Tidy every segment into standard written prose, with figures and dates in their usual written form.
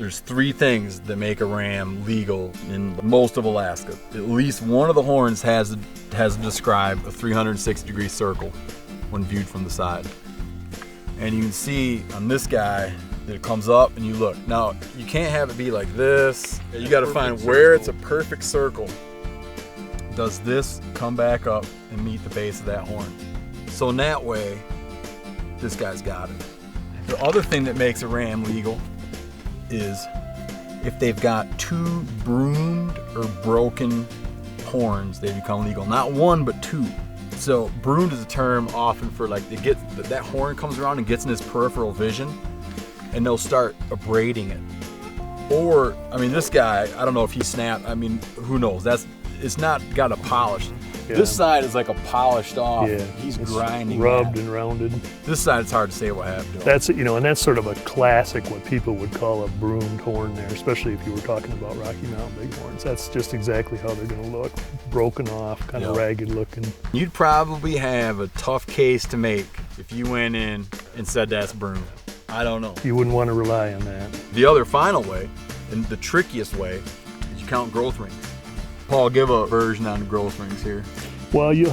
There's 3 things that make a ram legal in most of Alaska. At least one of the horns has described a 360-degree circle when viewed from the side. And you can see on this guy that it comes up and you look. Now, you can't have it be like this. You got to find where it's a perfect circle. Does this come back up and meet the base of that horn? So in that way, this guy's got it. The other thing that makes a ram legal is if they've got 2 broomed or broken horns, they become legal. Not 1, but 2. So broomed is a term often for like that horn comes around and gets in his peripheral vision, and they'll start abrading it. Or, I mean, this guy, I don't know if he snapped. I mean, who knows? It's not got a polish. Yeah. This side is like a polished off. Yeah, he's grinding, rubbed and rounded. This side, it's hard to say what happened to him. That's, and that's sort of a classic, what people would call a broomed horn there, especially if you were talking about Rocky Mountain bighorns. That's just exactly how they're going to look, broken off, kind of ragged looking. You'd probably have a tough case to make if you went in and said that's broomed. I don't know. You wouldn't want to rely on that. The other final way, and the trickiest way, is you count growth rings. Paul, give a version on the growth rings here. Well, you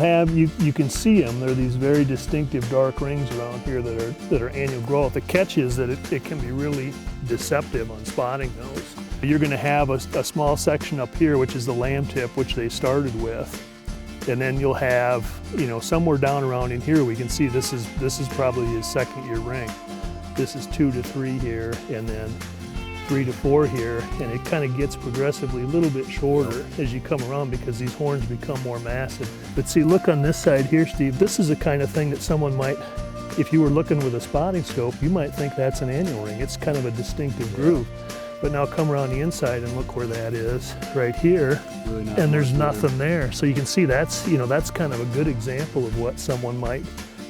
can see them. They're these very distinctive dark rings around here that are annual growth. The catch is that it can be really deceptive on spotting those. You're going to have a small section up here, which is the lamb tip, which they started with, and then you'll have, somewhere down around in here we can see this is probably his 2nd year ring. This is 2 to 3 here, and then 3 to 4 here, and it kind of gets progressively a little bit shorter as you come around because these horns become more massive. But see, look on this side here, Steve. This is the kind of thing that someone might, if you were looking with a spotting scope, you might think that's an annual ring. It's kind of a distinctive groove. But now come around the inside and look where that is, right here, really, and there's nothing there. So you can see that's kind of a good example of what someone might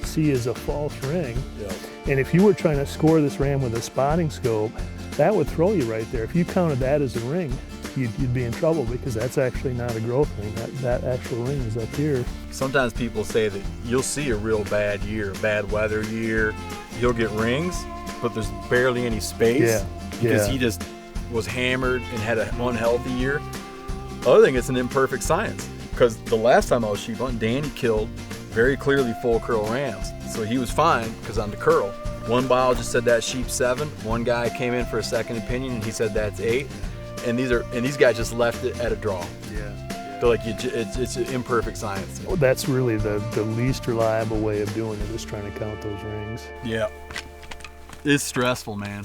see as a false ring. Yeah. And if you were trying to score this ram with a spotting scope, that would throw you right there. If you counted that as a ring, you'd be in trouble because that's actually not a growth ring. That actual ring is up here. Sometimes people say that you'll see a real bad year, a bad weather year. You'll get rings, but there's barely any space because he just was hammered and had an unhealthy year. Other thing, it's an imperfect science because the last time I was sheep hunting, Danny killed very clearly full curl rams. So he was fine because on the curl. One biologist said that's sheep 7. One guy came in for a second opinion and he said that's 8. And these guys just left it at a draw. Yeah. They're like, it's an imperfect science. Well, that's really the least reliable way of doing it, is trying to count those rings. Yeah. It's stressful, man.